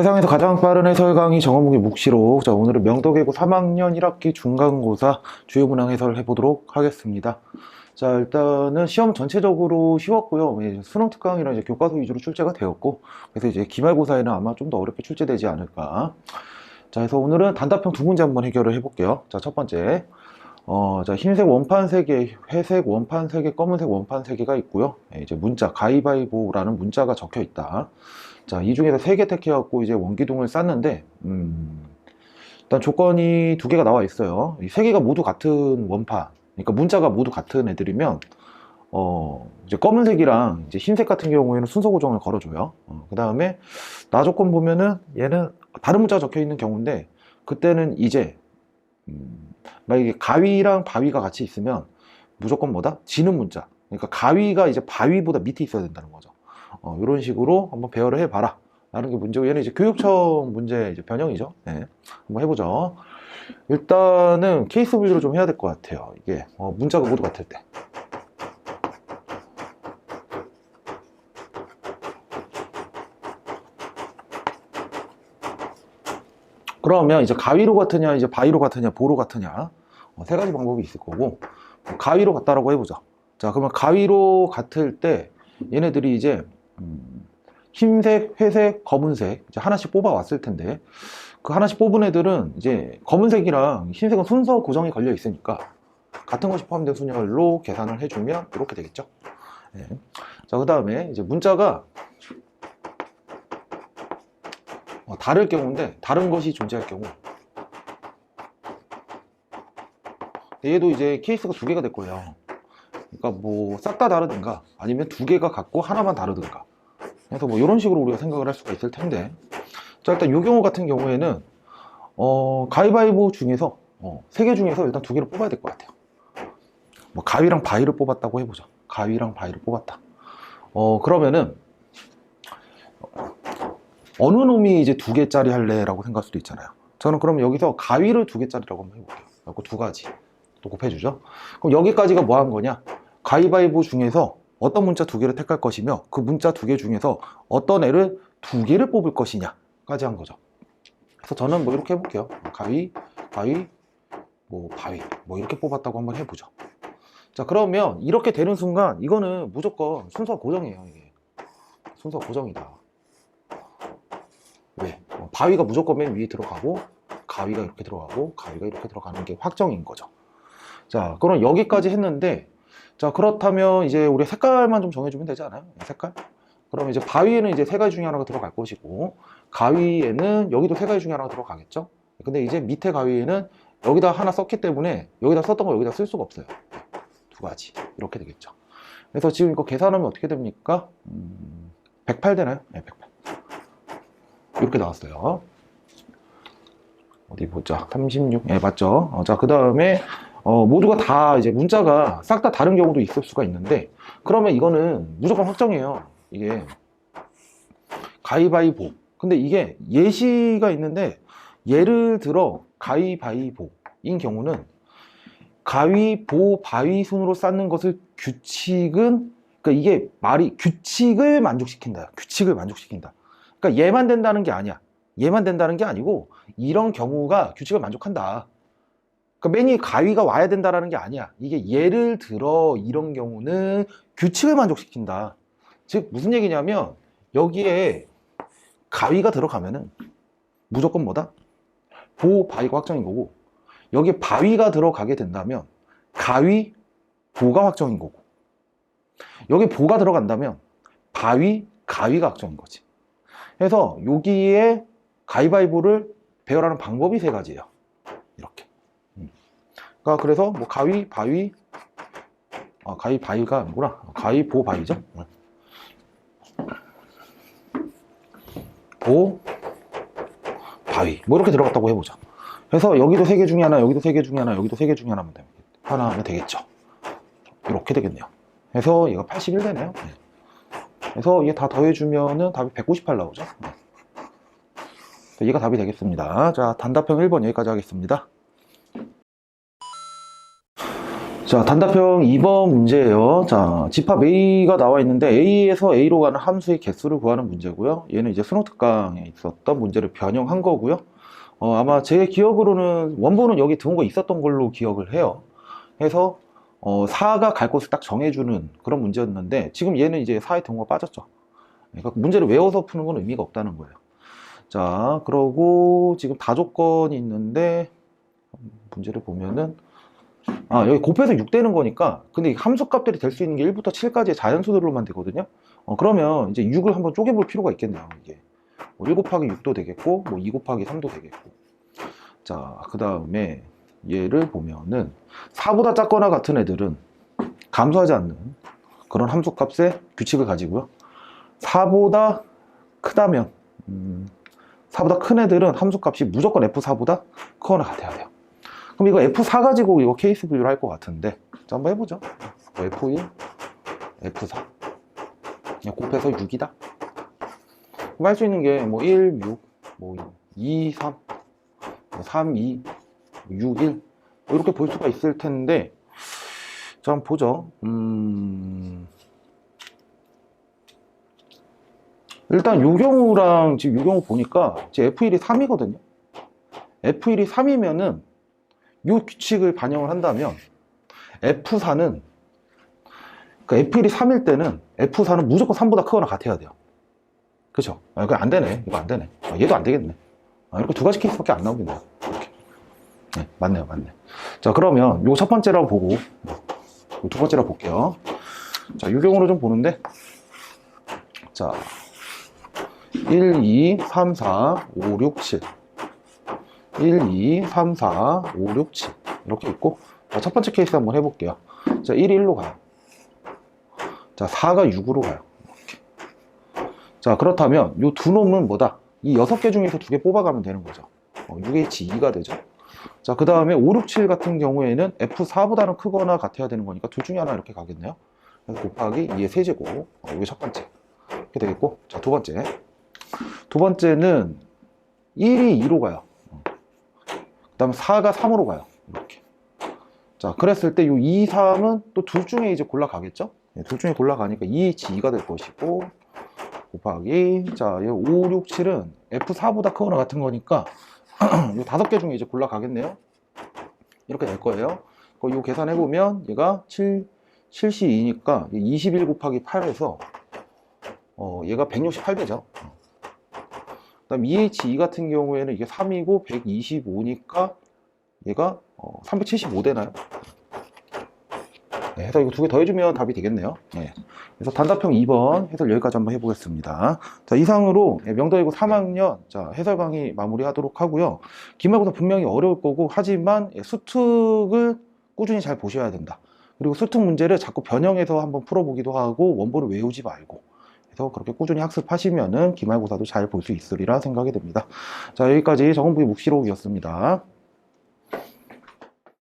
세상에서 가장 빠른 해설 강의 정원무기 묵시록. 자, 오늘은 명덕외고 3학년 1학기 중간고사 주요 문항 해설을 해보도록 하겠습니다. 자, 일단은 시험 전체적으로 쉬웠고요. 수능 특강이랑 이제 교과서 위주로 출제가 되었고, 그래서 이제 기말고사에는 아마 좀 더 어렵게 출제되지 않을까. 자, 그래서 오늘은 단답형 두 문제 한번 해결을 해볼게요. 자, 첫 번째. 자, 흰색 원판 3개, 회색 원판 3개, 검은색 원판 3개가 있고요. 이제 문자, 가위바위보라는 문자가 적혀 있다. 자, 이 중에서 3개 택해갖고 이제 원기둥을 쌌는데, 일단 조건이 2개가 나와 있어요. 이 3개가 모두 같은 원판, 그러니까 문자가 모두 같은 애들이면, 이제 검은색이랑 이제 흰색 같은 경우에는 순서 고정을 걸어줘요. 그 다음에 나 조건 보면은 얘는 다른 문자가 적혀 있는 경우인데, 그때는 이제, 만약에 가위랑 바위가 같이 있으면 무조건 뭐다? 지는 문자. 그러니까 가위가 이제 바위보다 밑에 있어야 된다는 거죠. 이런 식으로 한번 배열을 해봐라 라는 게 문제고, 얘는 이제 교육청 문제 이제 변형이죠. 네, 한번 해보죠. 일단은 케이스 분류를 좀 해야 될 것 같아요. 이게 문자가 모두 같을 때. 그러면 이제 가위로 같으냐, 이제 바위로 같으냐, 보로 같으냐, 세 가지 방법이 있을 거고, 가위로 같다라고 해보자. 자, 그러면 가위로 같을 때 얘네들이 이제 흰색, 회색, 검은색 이제 하나씩 뽑아 왔을 텐데, 그 하나씩 뽑은 애들은 이제 검은색이랑 흰색은 순서 고정이 걸려 있으니까 같은 것이 포함된 순열로 계산을 해주면 이렇게 되겠죠. 네. 자, 그 다음에 이제 문자가 다를 경우인데, 다른 것이 존재할 경우, 얘도 이제 케이스가 2개가 될 거예요. 그러니까 뭐 싹 다 다르든가 아니면 2개가 같고 하나만 다르든가, 그래서 뭐 이런 식으로 우리가 생각을 할 수가 있을 텐데, 자, 일단 이 경우 같은 경우에는 가위바위보 중에서 3개 중에서 일단 2개를 뽑아야 될 것 같아요. 뭐 가위랑 바위를 뽑았다고 해보자. 가위랑 바위를 뽑았다. 그러면은 어느 놈이 이제 2개짜리 할래? 라고 생각할 수도 있잖아요. 저는 그럼 여기서 가위를 2개짜리라고 한번 해볼게요. 그리고 2가지 또 곱해주죠. 그럼 여기까지가 뭐 한 거냐? 가위바위보 중에서 어떤 문자 2개를 택할 것이며, 그 문자 2개 중에서 어떤 애를 2개를 뽑을 것이냐까지 한 거죠. 그래서 저는 뭐 이렇게 해볼게요. 가위, 바위, 뭐 바위, 뭐 이렇게 뽑았다고 한번 해보죠. 자, 그러면 이렇게 되는 순간 이거는 무조건 순서 고정이에요. 이게 순서 고정이다. 왜? 바위가 무조건 맨 위에 들어가고, 가위가 이렇게 들어가고, 가위가 이렇게 들어가는 게 확정인 거죠. 자, 그럼 여기까지 했는데, 자, 그렇다면 이제 우리 색깔만 좀 정해주면 되지 않아요? 색깔? 그러면 이제 바위에는 이제 3가지 중에 하나가 들어갈 것이고, 가위에는 여기도 3가지 중에 하나가 들어가겠죠? 근데 이제 밑에 가위에는 여기다 하나 썼기 때문에 여기다 썼던 거 여기다 쓸 수가 없어요. 2가지. 이렇게 되겠죠. 그래서 지금 이거 계산하면 어떻게 됩니까? 108 되나요? 네, 108. 이렇게 나왔어요. 어디 보자. 36. 네, 맞죠? 자, 그 다음에 모두가 다 이제 문자가 싹 다 다른 경우도 있을 수가 있는데, 그러면 이거는 무조건 확정이에요. 이게 가위바위보. 근데 이게 예시가 있는데, 예를 들어 가위바위보인 경우는 가위, 보, 바위 순으로 쌓는 것을 규칙은, 그러니까 이게 말이 규칙을 만족시킨다. 규칙을 만족시킨다. 그러니까 얘만 된다는 게 아니야. 얘만 된다는 게 아니고 이런 경우가 규칙을 만족한다. 그러니까 맨 위에 가위가 와야 된다라는 게 아니야. 이게 예를 들어 이런 경우는 규칙을 만족시킨다. 즉 무슨 얘기냐면, 여기에 가위가 들어가면은 무조건 뭐다? 보, 바위가 확정인 거고, 여기에 바위가 들어가게 된다면 가위, 보가 확정인 거고, 여기 보가 들어간다면 바위, 가위가 확정인 거지. 그래서 여기에 가위바위보를 배열하는 방법이 3가지예요. 이렇게. 그러니까 그래서 뭐 가위, 바위, 가위, 바위가 뭐구나. 가위, 보, 바위죠. 보, 바위. 뭐 이렇게 들어갔다고 해보자. 그래서 여기도 3개 중에 하나, 여기도 3개 중에 하나, 여기도 3개 중에 하나 하면 되겠죠. 이렇게 되겠네요. 그래서 얘가 81 되네요. 그래서 이게 다 더해주면은 답이 198 나오죠. 얘가 답이 되겠습니다. 자, 단답형 1번 여기까지 하겠습니다. 자, 단답형 2번 문제예요. 자, 집합 A가 나와 있는데 A에서 A로 가는 함수의 개수를 구하는 문제고요. 얘는 이제 수능 특강에 있었던 문제를 변형한 거고요. 아마 제 기억으로는 원본은 여기 든 거 있었던 걸로 기억을 해요. 해서 4가 갈 곳을 딱 정해주는 그런 문제였는데 지금 얘는 이제 4의 등호가 빠졌죠. 그러니까 문제를 외워서 푸는 건 의미가 없다는 거예요. 자, 그러고 지금 다조건이 있는데 문제를 보면은 여기 곱해서 6 되는 거니까 근데 함수값들이 될 수 있는 게 1부터 7까지의 자연수들로만 되거든요. 그러면 이제 6을 한번 쪼개볼 필요가 있겠네요. 이게 1 곱하기 6도 되겠고 2 곱하기 3도 되겠고. 자, 그 다음에 얘를 보면은 4보다 작거나 같은 애들은 감소하지 않는 그런 함수값의 규칙을 가지고요. 4보다 크다면 4보다 큰 애들은 함수값이 무조건 F4보다 크거나 같아야 돼요. 그럼 이거 F4 가지고 이거 케이스 분류를 할 것 같은데 자, 한번 해보죠. F1, F4 그냥 곱해서 6이다. 그럼 할 수 있는 게 뭐 1, 6, 뭐 2, 3, 3, 2, 6, 1 이렇게 볼 수가 있을 텐데 자, 한번 보죠. 일단 요 경우랑 지금 요 경우 보니까 제 F1이 3이거든요. F1이 3이면은 요 규칙을 반영을 한다면 F4는 그러니까 F1이 3일 때는 F4는 무조건 3보다 크거나 같아야 돼요. 그쵸? 그거 안 되네. 이거 안 되네. 얘도 안 되겠네. 이렇게 두 가지 케이스밖에 안 나오겠네요. 이렇게. 네, 맞네요. 자, 그러면 요 첫 번째라고 보고 요 두 번째라고 볼게요. 자, 요 경우로 좀 보는데 자, 1, 2, 3, 4, 5, 6, 7 1, 2, 3, 4, 5, 6, 7 이렇게 있고 자, 첫 번째 케이스 한번 해볼게요. 자, 1이 1로 가요. 자, 4가 6으로 가요. 이렇게. 자, 그렇다면 이 두 놈은 뭐다? 이 6개 중에서 2개 뽑아가면 되는 거죠. 6H2가 되죠. 자, 그 다음에 5, 6, 7 같은 경우에는 F4보다는 크거나 같아야 되는 거니까 둘 중에 하나 이렇게 가겠네요. 곱하기 2의 세제곱 이게 첫 번째 이렇게 되겠고 자, 두 번째는 1이 2로 가요. 그 다음에 4가 3으로 가요. 이렇게. 자, 그랬을 때 이 2, 3은 또 둘 중에 이제 골라가겠죠? 네, 둘 중에 골라가니까 2H2가 될 것이고, 곱하기, 자, 5, 6, 7은 F4보다 크거나 같은 거니까, 이 5개 중에 이제 골라가겠네요? 이렇게 될 거예요. 이 계산해보면 얘가 7C2니까 21 곱하기 8에서, 얘가 168되죠. 그 다음 EH2 같은 경우에는 이게 3이고 125니까 얘가 375 되나요? 네, 해서 이거 두 개 더해주면 답이 되겠네요. 네. 그래서 단답형 2번 해설 여기까지 한번 해보겠습니다. 자, 이상으로 명도외고 3학년 자, 해설 강의 마무리하도록 하고요. 기말고사 분명히 어려울 거고 하지만 수특을 꾸준히 잘 보셔야 된다. 그리고 수특 문제를 자꾸 변형해서 한번 풀어보기도 하고 원본을 외우지 말고 그래서 그렇게 꾸준히 학습하시면은 기말고사도 잘 볼 수 있으리라 생각이 됩니다. 자, 여기까지 정원부의 묵시록이었습니다.